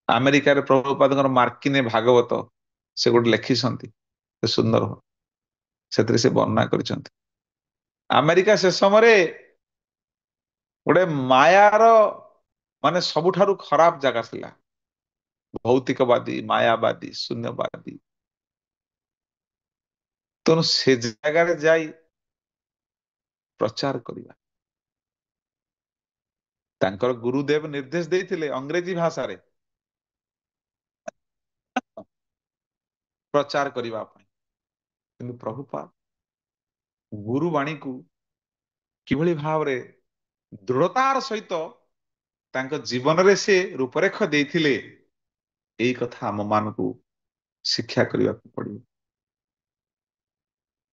ଆମେରିକାରେ ପ୍ରଭୁପାଦଙ୍କର ମାର୍କିନେ ଭାଗବତ ସେ ଗୋଟେ ଲେଖିଛନ୍ତି, ସେ ସୁନ୍ଦର, ସେଥିରେ ସେ ବର୍ଣ୍ଣନା କରିଛନ୍ତି। ଆମେରିକା ସେ ସମୟରେ ଗୋଟେ ମାୟାର ମାନେ ସବୁଠାରୁ ଖରାପ ଜାଗା ଥିଲା। ଭୌତିକବାଦୀ, ମାୟାବାଦୀ, ଶୂନ୍ୟବାଦୀ। ତେଣୁ ସେ ଜାଗାରେ ଯାଇ ପ୍ରଚାର କରିବା, ତାଙ୍କର ଗୁରୁଦେବ ନିର୍ଦ୍ଦେଶ ଦେଇଥିଲେ ଅଂଗ୍ରେଜୀ ଭାଷାରେ ପ୍ରଚାର କରିବା ପାଇଁ। କିନ୍ତୁ ପ୍ରଭୁପାଦ ଗୁରୁବାଣୀକୁ କିଭଳି ଭାବରେ ଦୃଢତାର ସହିତ ତାଙ୍କ ଜୀବନରେ ସେ ରୂପରେଖ ଦେଇଥିଲେ, ଏଇ କଥା ଆମ ମାନଙ୍କୁ ଶିକ୍ଷା କରିବାକୁ ପଡିବ।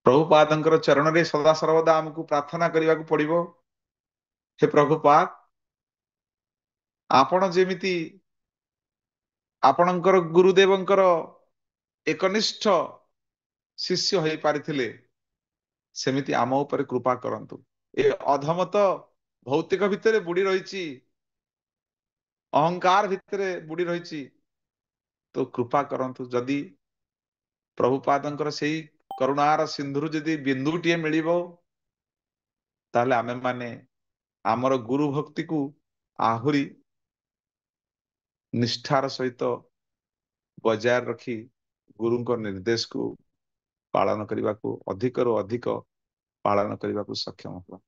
ପ୍ରଭୁପାଦଙ୍କର ଚରଣରେ ସଦା ସର୍ବଦା ଆମକୁ ପ୍ରାର୍ଥନା କରିବାକୁ ପଡିବ। ହେ ପ୍ରଭୁପାଦ, ଆପଣ ଯେମିତି ଆପଣଙ୍କର ଗୁରୁଦେବଙ୍କର ଏକନିଷ୍ଠ ଶିଷ୍ୟ ହେଇପାରିଥିଲେ, ସେମିତି ଆମ ଉପରେ କୃପା କରନ୍ତୁ। ଏ ଅଧମତ ଭୌତିକ ଭିତରେ ବୁଡି ରହିଛି, ଅହଙ୍କାର ଭିତରେ ବୁଡି ରହିଛି, ତ କୃପା କରନ୍ତୁ। ଯଦି ପ୍ରଭୁପାଦଙ୍କର ସେଇ କରୁଣାର ସିନ୍ଧୁରୁ ଯଦି ବିନ୍ଦୁଟିଏ ମିଳିବ, ତାହେଲେ ଆମେ ମାନେ ଆମର ଗୁରୁ ଭକ୍ତିକୁ ଆହୁରି ନିଷ୍ଠାର ସହିତ ବଜାୟ ରଖି ଗୁରୁଙ୍କ ନିର୍ଦ୍ଦେଶକୁ ପାଳନ କରିବାକୁ, ଅଧିକରୁ ଅଧିକ ପାଳନ କରିବାକୁ ସକ୍ଷମ ହେବା।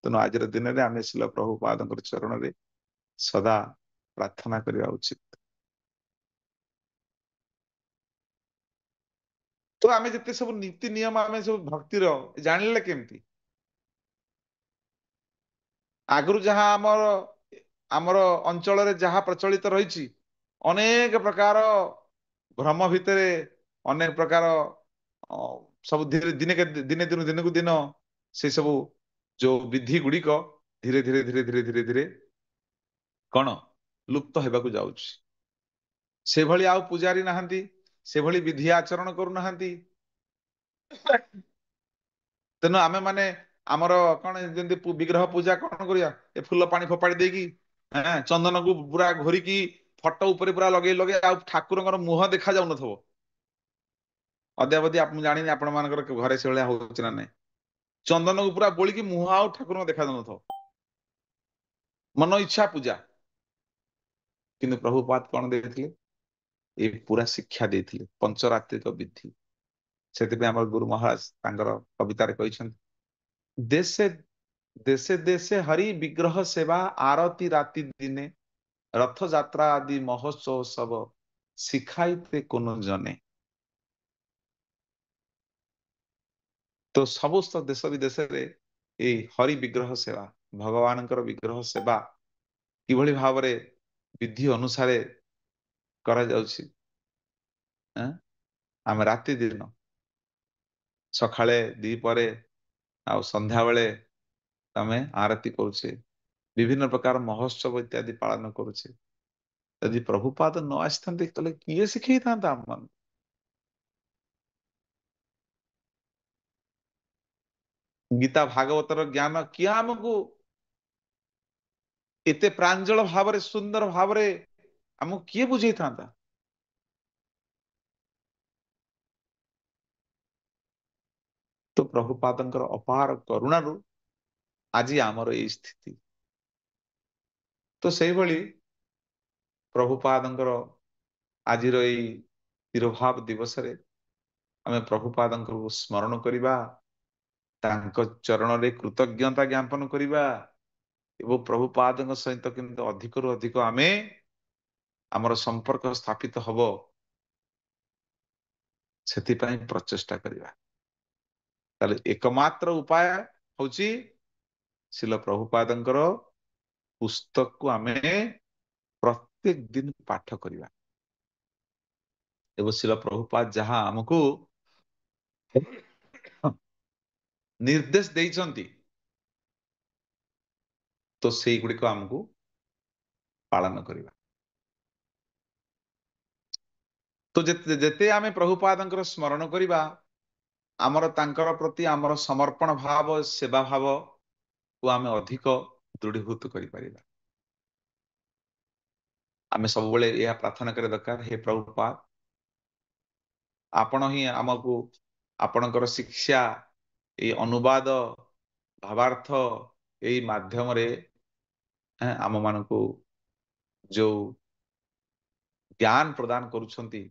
ତେଣୁ ଆଜିର ଦିନରେ ଆମେ ଶିଲ ପ୍ରଭୁପାଦଙ୍କର ଚରଣରେ ସଦା ପ୍ରାର୍ଥନା କରିବା ଉଚିତ। ତ ଆମେ ଯେତେ ସବୁ ନୀତି ନିୟମ ଆମେ ସବୁ ଭକ୍ତିର ଜାଣିଲେ କେମିତି? ଆଗରୁ ଯାହା ଆମର ଆମର ଅଞ୍ଚଳରେ ଯାହା ପ୍ରଚଳିତ ରହିଛି, ଅନେକ ପ୍ରକାର ଭ୍ରମ ଭିତରେ, ଅନେକ ପ୍ରକାର ଅ, ସବୁ ଧୀରେ ଦିନେ ଦିନେ ଦିନ ଦିନକୁ ଦିନ ସେ ସବୁ ଯୋଉ ବିଧି ଗୁଡିକ ଧୀରେ ଧୀରେ ଧୀରେ ଧୀରେ ଧୀରେ ଧୀରେ କଣ ଲୁପ୍ତ ହେବାକୁ ଯାଉଛି। ସେଭଳି ଆଉ ପୂଜାରୀ ନାହାନ୍ତି, ସେଭଳି ବିଧି ଆଚରଣ କରୁନାହାନ୍ତି। ତେଣୁ ଆମେ ମାନେ ଆମର କଣ ଯେମିତି ବିଗ୍ରହ ପୂଜା କଣ କରିବା, ଏ ଫୁଲ ପାଣି ଫୋପାଡି ଦେଇକି ଚନ୍ଦନକୁ ପୁରା ଘୋରିକି ଫଟୋ ଉପରେ ପୁରା ଲଗେଇ ଲଗେଇ, ଆଉ ଠାକୁରଙ୍କର ମୁହଁ ଦେଖା ଯାଉନଥିବ। ଅଦ୍ୟାବଧି ମୁଁ ଜାଣିନି ଆପଣ ମାନଙ୍କର ଘରେ ସେଇଭଳିଆ ହଉଛି ନା ନାହିଁ। ଚନ୍ଦନକୁ ପୁରା ବୋଳିକି ମୁହଁ ଆଉ ଠାକୁରଙ୍କ ଦେଖା ଯାଉନଥିବ, ମନ ଇଚ୍ଛା ପୂଜା। କିନ୍ତୁ ପ୍ରଭୁପାଦ କଣ ଦେଇଥିଲେ? ଏ ପୁରା ଶିକ୍ଷା ଦେଇଥିଲେ, ପଞ୍ଚରାତ୍ରିକ ବିଧି। ସେଥିପାଇଁ ଆମର ଗୁରୁ ମହାରାଜ ତାଙ୍କର କବିତାରେ କହିଛନ୍ତି, ଦେଶେ ଦେଶେ ଦେଶେ ହରି ବିଗ୍ରହ ସେବା, ଆରତି ରାତି ଦିନେ, ରଥଯାତ୍ରା ଆଦି ମହୋତ୍ସବ ସବ, ଶିଖାଇତେ କୋନ ଜନେ। ତ ସମସ୍ତ ଦେଶ ବିଦେଶରେ ଏଇ ହରି ବିଗ୍ରହ ସେବା, ଭଗବାନଙ୍କର ବିଗ୍ରହ ସେବା କିଭଳି ଭାବରେ ବିଧି ଅନୁସାରେ କରାଯାଉଛି। ଆଁ? ଆମେ ରାତି ଦିନ ସକାଳେ, ଦ୍ୱିପହରେ ଆଉ ସନ୍ଧ୍ୟାବେଳେ ଆମେ ଆରତି କରୁଛେ, ବିଭିନ୍ନ ପ୍ରକାର ମହୋତ୍ସବ ଇତ୍ୟାଦି ପାଳନ କରୁଛେ। ଯଦି ପ୍ରଭୁପାଦ ନ ଆସିଥାନ୍ତେ ତାହେଲେ କିଏ ଶିଖେଇଥାନ୍ତା ଆମମାନଙ୍କୁ? ଗୀତା ଭାଗବତର ଜ୍ଞାନ କିଏ ଆମକୁ ଏତେ ପ୍ରାଞ୍ଜଳ ଭାବରେ ସୁନ୍ଦର ଭାବରେ ଆମକୁ କିଏ ବୁଝେଇଥାନ୍ତା? ତ ପ୍ରଭୁପାଦଙ୍କର ଅପାର କରୁଣାରୁ ଆଜି ଆମର ଏଇ ସ୍ଥିତି। ତ ସେଇଭଳି ପ୍ରଭୁପାଦଙ୍କର ଆଜିର ଏଇ ତିରୋଭାବ ଦିବସରେ ଆମେ ପ୍ରଭୁପାଦଙ୍କୁ ସ୍ମରଣ କରିବା, ତାଙ୍କ ଚରଣରେ କୃତଜ୍ଞତା ଜ୍ଞାପନ କରିବା ଏବଂ ପ୍ରଭୁପାଦଙ୍କ ସହିତ କେମିତି ଅଧିକରୁ ଅଧିକ ଆମେ ଆମର ସମ୍ପର୍କ ସ୍ଥାପିତ ହବ, ସେଥିପାଇଁ ପ୍ରଚେଷ୍ଟା କରିବା। ତାହେଲେ ଏକମାତ୍ର ଉପାୟ ହଉଛି ଶିଲ ପ୍ରଭୁପାଦଙ୍କର ପୁସ୍ତକକୁ ଆମେ ପ୍ରତ୍ୟେକ ଦିନ ପାଠ କରିବା। ଏବଂ ଶିଲ ପ୍ରଭୁପାଦ ଯାହା ଆମକୁ ନିର୍ଦ୍ଦେଶ ଦେଇଛନ୍ତି, ତ ସେଇଗୁଡିକ ଆମକୁ ପାଳନ କରିବା। ତ ଯେତେ ଯେତେ ଆମେ ପ୍ରଭୁପାଦଙ୍କର ସ୍ମରଣ କରିବା, ଆମର ତାଙ୍କର ପ୍ରତି ଆମର ସମର୍ପଣ ଭାବ, ସେବା ଭାବକୁ ଆମେ ଅଧିକ ଦୃଢୀଭୂତ କରିପାରିବା। ଆମେ ସବୁବେଳେ ଏହା ପ୍ରାର୍ଥନା କରିବା ଦରକାର, ହେ ପ୍ରଭୁପାଦ, ଆପଣ ହିଁ ଆମକୁ ଆପଣଙ୍କର ଶିକ୍ଷା, ଏଇ ଅନୁବାଦ, ଭାବାର୍ଥ ଏଇ ମାଧ୍ୟମରେ ଆମ ମାନଙ୍କୁ ଯୋଉ ଜ୍ଞାନ ପ୍ରଦାନ କରୁଛନ୍ତି,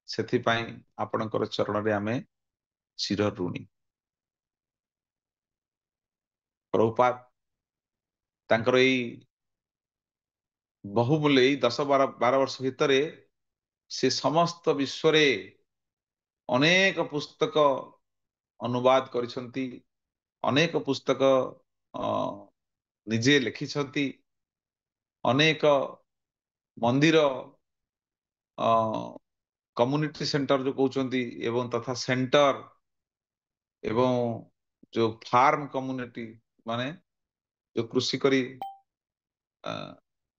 ସେଥିପାଇଁ ଆପଣଙ୍କର ଚରଣରେ ଆମେ ଚିର ଋଣୀ। ପ୍ରଭୁପାଦ ତାଙ୍କର ଏଇ ବହୁମୂଲ୍ୟ ଏଇ 10-12 ବର୍ଷ ଭିତରେ ସେ ସମସ୍ତ ବିଶ୍ୱରେ ଅନେକ ପୁସ୍ତକ ଅନୁବାଦ କରିଛନ୍ତି, ଅନେକ ପୁସ୍ତକ ଅ ନିଜେ ଲେଖିଛନ୍ତି, ଅନେକ ମନ୍ଦିର, କମ୍ୟୁନିଟି ସେଣ୍ଟର ଯୋଉ କହୁଛନ୍ତି ଏବଂ ତଥା ସେଣ୍ଟର ଏବଂ ଯୋଉ ଫାର୍ମ କମ୍ୟୁନିଟି, ମାନେ ଯୋଉ କୃଷି କରି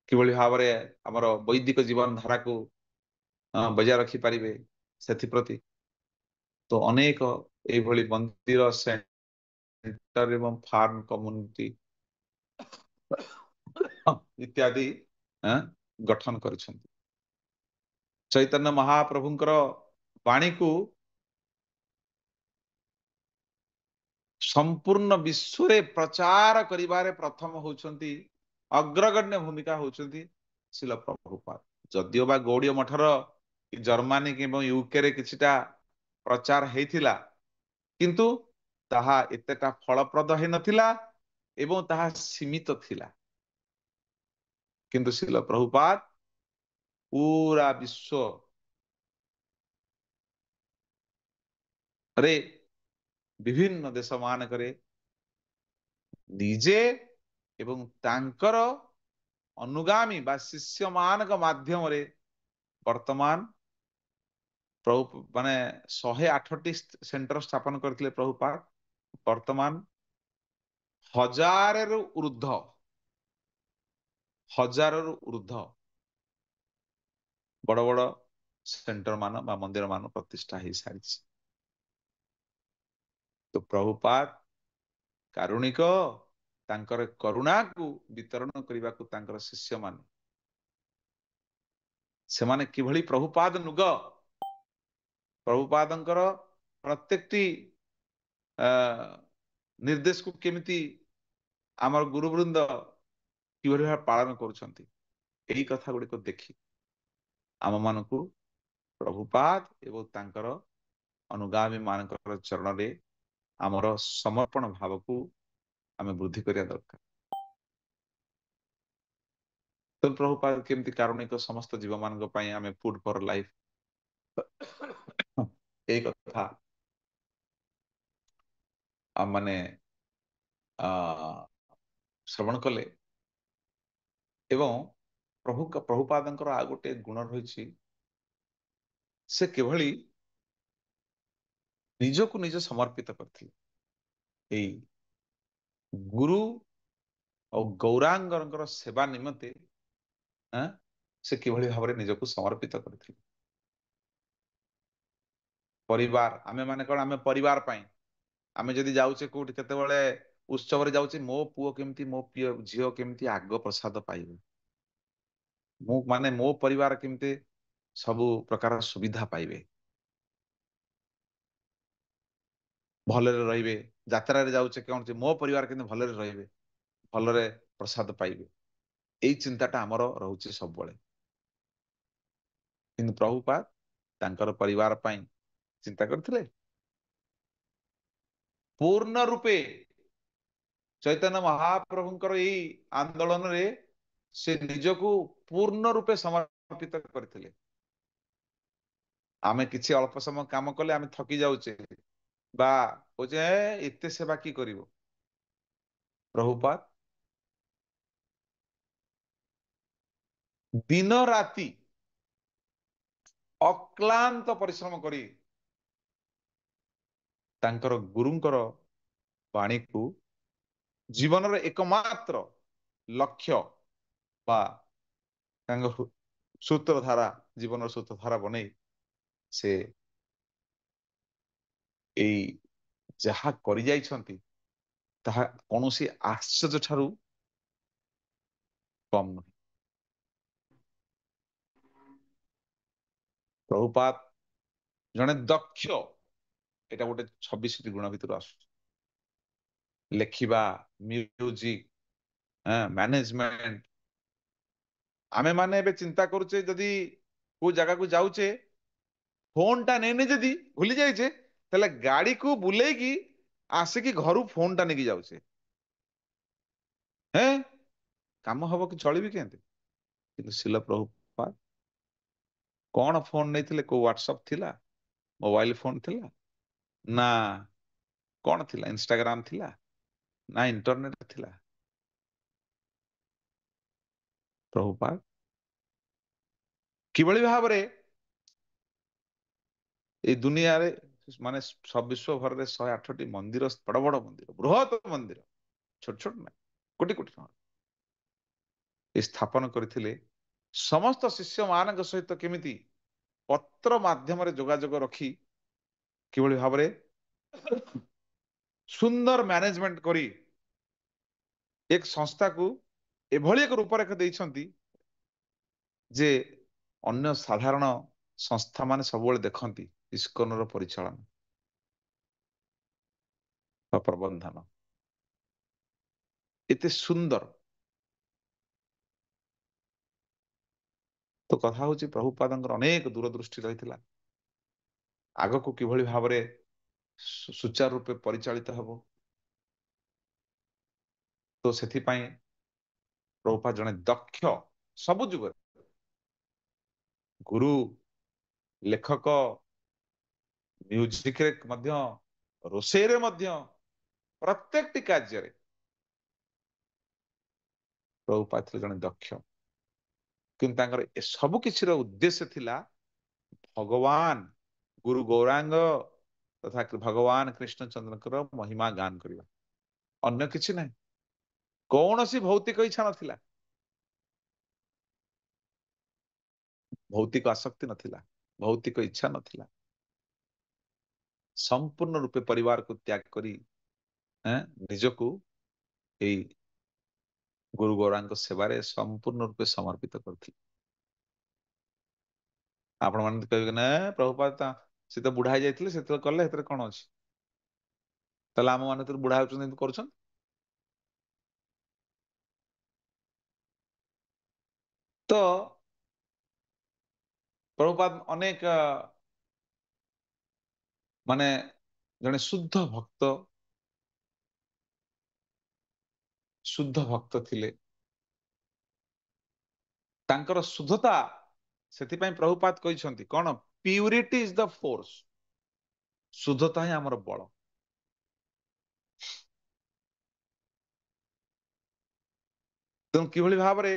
କିଭଳି ଭାବରେ ଆମର ବୈଦିକ ଜୀବନ ଧାରାକୁ ବଜାୟ ରଖିପାରିବେ, ସେଥିପ୍ରତି ତ ଅନେକ ଏଇଭଳି ମନ୍ଦିର, ସେଣ୍ଟର ଏବଂ ଫାର୍ମ କମ୍ୟୁନିଟି ଇତ୍ୟାଦି ଗଠନ କରିଛନ୍ତି। ଚୈତନ୍ୟ ମହାପ୍ରଭୁଙ୍କର ବାଣୀକୁ ସମ୍ପୂର୍ଣ୍ଣ ବିଶ୍ୱରେ ପ୍ରଚାର କରିବାରେ ପ୍ରଥମ ହଉଛନ୍ତି, ଅଗ୍ରଗଣ୍ୟ ଭୂମିକା ହଉଛନ୍ତି ଶିଲ ପ୍ରଭୁପାଦ। ଯଦିଓ ବା ଗୌଡୀୟ ମଠର ଜର୍ମାନୀ ଏବଂ ୟୁକେରେ କିଛିଟା ପ୍ରଚାର ହେଇଥିଲା, କିନ୍ତୁ ତାହା ଏତେଟା ଫଳପ୍ରଦ ହେଇନଥିଲା ଏବଂ ତାହା ସୀମିତ ଥିଲା। କିନ୍ତୁ ଶିଲ ପ୍ରଭୁପାଦ ପୁରା ବିଶ୍ୱରେ ବିଭିନ୍ନ ଦେଶ ମାନଙ୍କରେ ନିଜେ ଏବଂ ତାଙ୍କର ଅନୁଗାମୀ ବା ଶିଷ୍ୟ ମାନଙ୍କ ମାଧ୍ୟମରେ ବର୍ତ୍ତମାନ ପ୍ରଭୁ ମାନେ 108ଟି ସେଣ୍ଟର ସ୍ଥାପନ କରିଥିଲେ ପ୍ରଭୁପାଦ। ବର୍ତ୍ତମାନ ହଜାରରୁ ଉର୍ଦ୍ଧ ବଡ ବଡ ସେଣ୍ଟର ମାନ ବା ମନ୍ଦିର ମାନ ପ୍ରତିଷ୍ଠା ହେଇସାରିଛି। ତ ପ୍ରଭୁପାଦ କାରୁଣିକ, ତାଙ୍କର କରୁଣାକୁ ବିତରଣ କରିବାକୁ ତାଙ୍କର ଶିଷ୍ୟମାନେ, ସେମାନେ କିଭଳି ପ୍ରଭୁପାଦ ନୁଗ ପ୍ରଭୁପାଦଙ୍କର ପ୍ରତ୍ୟେକଟି ନିର୍ଦ୍ଦେଶକୁ କେମିତି ଆମର ଗୁରୁବୃନ୍ଦ କିଭଳି ଭାବେ ପାଳନ କରୁଛନ୍ତି, ଏହି କଥା ଗୁଡିକ ଦେଖି ଆମ ମାନଙ୍କୁ ପ୍ରଭୁପାଦ ଏବଂ ତାଙ୍କର ଅନୁଗାମୀ ମାନଙ୍କର ଚରଣରେ ଆମର ସମର୍ପଣ ଭାବକୁ ଆମେ ବୃଦ୍ଧି କରିବା ଦରକାର। ତ ପ୍ରଭୁପାଦ କେମିତି କାରୁଣିକ, ସମସ୍ତ ଜୀବ ମାନଙ୍କ ପାଇଁ ଆମେ ଫୁଡ ଫର ଲାଇଫ, ଏଇ କଥା ମାନେ ଶ୍ରବଣ କଲେ। ଏବଂ ପ୍ରଭୁପାଦଙ୍କର ଆଉ ଗୋଟେ ଗୁଣ ରହିଛି, ସେ କିଭଳି ନିଜକୁ ନିଜ ସମର୍ପିତ କରିଥିଲେ। ଏଇ ଗୁରୁ ଆଉ ଗୌରାଙ୍ଗଙ୍କର ସେବା ନିମନ୍ତେ ଆଁ, ସେ କିଭଳି ଭାବରେ ନିଜକୁ ସମର୍ପିତ କରିଥିଲେ। ପରିବାର, ଆମେ ମାନେ କଣ, ଆମେ ପରିବାର ପାଇଁ ଆମେ ଯଦି ଯାଉଛେ କୋଉଠି କେତେବେଳେ ଉତ୍ସବରେ ଯାଉଛେ, ମୋ ପୁଅ କେମିତି, ମୋ ଝିଅ କେମିତି ଆଗ ପ୍ରସାଦ ପାଇବ, ମୁଁ ମାନେ ମୋ ପରିବାର କେମିତି ସବୁ ପ୍ରକାର ସୁବିଧା ପାଇବେ, ଭଲରେ ରହିବେ। ଯାତ୍ରାରେ ଯାଉଛେ କଣ, ମୋ ପରିବାର କେମିତି ଭଲରେ ରହିବେ, ଭଲରେ ପ୍ରସାଦ ପାଇବେ, ଏଇ ଚିନ୍ତାଟା ଆମର ରହୁଛି ସବୁବେଳେ। କିନ୍ତୁ ପ୍ରଭୁପାଦ ତାଙ୍କର ପରିବାର ପାଇଁ ଚିନ୍ତା କରିଥିଲେ ପୂର୍ଣ୍ଣ ରୂପେ। ଚୈତନ୍ୟ ମହାପ୍ରଭୁଙ୍କର ଏଇ ଆନ୍ଦୋଳନରେ ସେ ନିଜକୁ ପୂର୍ଣ୍ଣ ରୂପେ ସମର୍ପିତ କରିଥିଲେ। ଆମେ କିଛି ଅଳ୍ପ ସମୟ କାମ କଲେ ଆମେ ଥକି ଯାଉଛେ ବା କହୁଛେ ଏତେ ସେବା କି କରିବ। ପ୍ରଭୁପାଦ ଦିନ ରାତି ଅକ୍ଲାନ୍ତ ପରିଶ୍ରମ କରି ତାଙ୍କର ଗୁରୁଙ୍କର ବାଣୀକୁ ଜୀବନର ଏକମାତ୍ର ଲକ୍ଷ୍ୟ ବା ତାଙ୍କ ସୂତ୍ରଧାରା, ଜୀବନର ସୂତ୍ରଧାରା ବନେଇ ସେ ଏଇ ଯାହା କରି ଯାଇଛନ୍ତି ତାହା କୌଣସି ଆଶ୍ଚର୍ଯ୍ୟ ଠାରୁ କମ୍ ନୁହେଁ। ପ୍ରଭୁପାଦ ଜଣେ ଦକ୍ଷ, ଏଇଟା ଗୋଟେ 26ଟି ଗୁଣ ଭିତରୁ ଆସୁଛି। ଲେଖିବା, ମ୍ୟୁଜିକ, ମ୍ୟାନେଜମେଣ୍ଟ। ଆମେ ମାନେ ଏବେ ଚିନ୍ତା କରୁଛେ ଯଦି କୋଉ ଜାଗାକୁ ଯାଉଛେ ଫୋନ ଟା ନେଇନି ଯଦି ଭୁଲି ଯାଇଛେ, ତାହେଲେ ଗାଡିକୁ ବୁଲେଇକି ଆସିକି ଘରୁ ଫୋନ ଟା ନେଇକି ଯାଉଛେ। ହେଁ, କାମ ହବ କି ଚଳିବି କେମିତି? କିନ୍ତୁ ଶିଲ ପ୍ରଭୁପାଦ କଣ ଫୋନ ନେଇଥିଲେ? କୋଉ ହ୍ୱାଟ୍ସଆପ ଥିଲା, ମୋବାଇଲ ଫୋନ ଥିଲା ନା, କଣ ଥିଲା, ଇନଷ୍ଟାଗ୍ରାମ ଥିଲା ନା, ଇଣ୍ଟରନେଟ ଥିଲା? ପ୍ରଭୁପାଦ କିଭଳି ଭାବରେ ଏଇ ଦୁନିଆରେ ମାନେ ବିଶ୍ଵ ଭରରେ 108ଟି ମନ୍ଦିର, ବଡ ବଡ ମନ୍ଦିର, ବୃହତ ମନ୍ଦିର, ଛୋଟ ଛୋଟ ନାହିଁ, କୋଟି କୋଟି ଟଙ୍କା ଏ ସ୍ଥାପନ କରିଥିଲେ। ସମସ୍ତ ଶିଷ୍ୟ ମାନଙ୍କ ସହିତ କେମିତି ପତ୍ର ମାଧ୍ୟମରେ ଯୋଗାଯୋଗ ରଖି କିଭଳି ଭାବରେ ସୁନ୍ଦର ମ୍ୟାନେଜମେଣ୍ଟ କରି ଏକ ସଂସ୍ଥାକୁ ଏଭଳି ଏକ ରୂପରେଖ ଦେଇଛନ୍ତି ଯେ ଅନ୍ୟ ସାଧାରଣ ସଂସ୍ଥା ମାନେ ସବୁବେଳେ ଦେଖନ୍ତି ଇସ୍କନର ପରିଚାଳନା ବା ପ୍ରବନ୍ଧନ ଏତେ ସୁନ୍ଦର। ତ କଥା ହଉଛି ପ୍ରଭୁପାଦଙ୍କର ଅନେକ ଦୂରଦୃଷ୍ଟି ରହିଥିଲା, ଆଗକୁ କିଭଳି ଭାବରେ ସୁଚାରୁ ରୂପେ ପରିଚାଳିତ ହେବ। ତ ସେଥିପାଇଁ ପ୍ରଭୁପାଦ ଜଣେ ଦକ୍ଷ, ସବୁ ଯୁଗରେ ଗୁରୁ, ଲେଖକ, ମ୍ୟୁଜିକରେ ମଧ୍ୟ, ରୋଷେଇରେ ମଧ୍ୟ, ପ୍ରତ୍ୟେକଟି କାର୍ଯ୍ୟରେ ପ୍ରଭୁପାଦ ଥିଲେ ଜଣେ ଦକ୍ଷ। କିନ୍ତୁ ତାଙ୍କର ଏ ସବୁ କିଛିର ଉଦ୍ଦେଶ୍ୟ ଥିଲା ଭଗବାନ ଗୁରୁ ଗୌରାଙ୍ଗ ତଥା ଭଗବାନ କୃଷ୍ଣଚନ୍ଦ୍ରଙ୍କର ମହିମା ଗାନ କରିବା, ଅନ୍ୟ କିଛି ନାହିଁ। କୌଣସି ଭୌତିକ ଇଚ୍ଛା ନଥିଲା, ଭୌତିକ ଆସକ୍ତି ନଥିଲା, ଭୌତିକ ଇଚ୍ଛା ନଥିଲା। ସମ୍ପୂର୍ଣ୍ଣ ରୂପେ ପରିବାରକୁ ତ୍ୟାଗ କରି ଏଁ, ନିଜକୁ ଏଇ ଗୁରୁ ଗୌରାଙ୍କ ସେବାରେ ସମ୍ପୂର୍ଣ୍ଣ ରୂପେ ସମର୍ପିତ କରିଥିଲେ। ଆପଣ ମାନେ କହିବେ ନା ପ୍ରଭୁପାଦ ସେ ତ ବୁଢା ହେଇ ଯାଇଥିଲେ, ସେତେବେଳେ କଲେ, ସେଥିରେ କଣ ଅଛି? ତାହେଲେ ଆମ ମାନେ ତ ବୁଢା ହଉଛନ୍ତି, ଏମିତି କରୁଛନ୍ତି। ତ ପ୍ରଭୁପାଦ ଅନେକ ମାନେ ଜଣେ ଶୁଦ୍ଧ ଭକ୍ତ ଥିଲେ। ତାଙ୍କର ଶୁଦ୍ଧତା, ସେଥିପାଇଁ ପ୍ରଭୁପାଦ କହିଛନ୍ତି କଣ, ପ୍ୟୁରିଟି ଇଜ ଦ ଫୋର୍ସ, ଶୁଦ୍ଧତା ହିଁ ଆମର ବଳ। ତେଣୁ କିଭଳି ଭାବରେ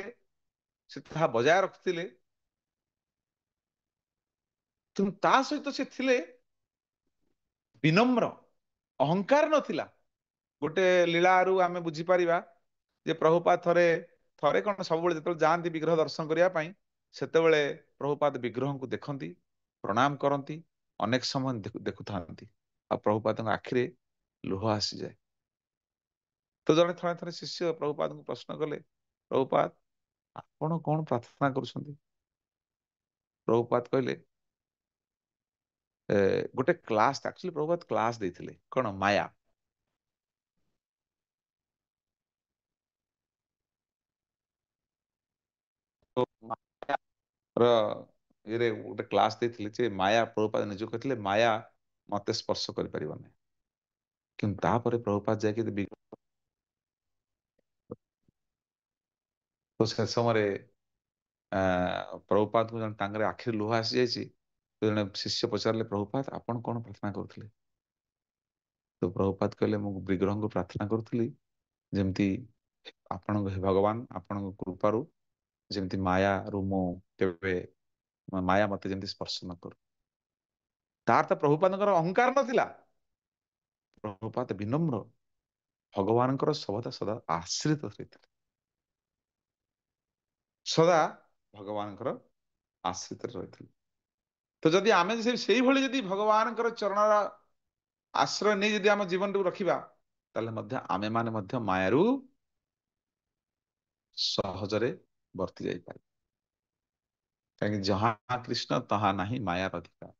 ସେ ତାହା ବଜାୟ ରଖିଥିଲେ। ତେଣୁ ତା ସହିତ ସେ ଥିଲେ ବିନମ୍ର, ଅହଙ୍କାର ନଥିଲା। ଗୋଟେ ଲୀଳାରୁ ଆମେ ବୁଝିପାରିବା ଯେ ପ୍ରଭୁପାଦ ଥରେ ଥରେ କଣ ସବୁବେଳେ ଯେତେବେଳେ ଯାଆନ୍ତି ବିଗ୍ରହ ଦର୍ଶନ କରିବା ପାଇଁ, ସେତେବେଳେ ପ୍ରଭୁପାଦ ବିଗ୍ରହଙ୍କୁ ଦେଖନ୍ତି, ପ୍ରଣାମ କରନ୍ତି, ଅନେକ ସମୟ ଦେଖୁଥାନ୍ତି, ଆଉ ପ୍ରଭୁପାଦଙ୍କ ଆଖିରେ ଲୁହ ଆସିଯାଏ। ତ ଜଣେ ଥରେ ଥରେ ଶିଷ୍ୟ ପ୍ରଭୁପାଦଙ୍କୁ ପ୍ରଶ୍ନ କଲେ, ପ୍ରଭୁପାଦ ଆପଣ କଣ ପ୍ରାର୍ଥନା କରୁଛନ୍ତି? ପ୍ରଭୁପାଦ କହିଲେ, ଗୋଟେ କ୍ଲାସ୍, ଆକ୍ଚୁଆଲି ପ୍ରଭୁପାଦ କ୍ଲାସ୍ ଦେଇଥିଲେ, କଣ ମାୟା। ତ ମାୟାର ଇଏରେ ଗୋଟେ କ୍ଲାସ୍ ଦେଇଥିଲେ ଯେ ମାୟା, ପ୍ରଭୁପାଦ ନିଜକୁ କହିଥିଲେ ମାୟା ମତେ ସ୍ପର୍ଶ କରିପାରିବ ନାହିଁ। କିନ୍ତୁ ତାପରେ ପ୍ରଭୁପାଦ ଯାଇକି ତ ସେ ସମୟରେ ପ୍ରଭୁପାଦଙ୍କୁ ଜଣେ ତାଙ୍କର ଆଖିରେ ଲୁହ ଆସିଯାଇଛି। ତ ଜଣେ ଶିଷ୍ୟ ପଚାରିଲେ, ପ୍ରଭୁପାଦ ଆପଣ କଣ ପ୍ରାର୍ଥନା କରୁଥିଲେ? ତ ପ୍ରଭୁପାଦ କହିଲେ, ମୁଁ ବିଗ୍ରହଙ୍କୁ ପ୍ରାର୍ଥନା କରୁଥିଲି ଯେମିତି ଆପଣଙ୍କ, ହେ ଭଗବାନ, ଆପଣଙ୍କ କୃପାରୁ ଯେମିତି ମାୟାରୁ ମୁଁ କେବେ, ମାୟା ମତେ ଯେମିତି ସ୍ପର୍ଶ ନ କରୁ। ତାର ତ ପ୍ରଭୁପାଦଙ୍କର ଅହଙ୍କାର ନଥିଲା। ପ୍ରଭୁପାଦ ବିନମ୍ର, ଭଗବାନଙ୍କର ସର୍ବଦା ସଦା ଆଶ୍ରିତ ହୋଇଥିଲେ, ସଦା ଭଗବାନଙ୍କର ଆଶ୍ରିତରେ ରହିଥିଲେ। ତ ଯଦି ଆମେ ସେଇଭଳି ଯଦି ଭଗବାନଙ୍କର ଚରଣର ଆଶ୍ରୟ ନେଇ ଯଦି ଆମ ଜୀବନଟାକୁ ରଖିବା, ତାହେଲେ ମଧ୍ୟ ଆମେ ମାନେ ମଧ୍ୟ ମାୟାରୁ ସହଜରେ ବର୍ତ୍ତି ଯାଇପାରିବା। କାହିଁକି, ଜହା କୃଷ୍ଣ ତହା ନାହିଁ ମାୟାର ଅଧିକାର।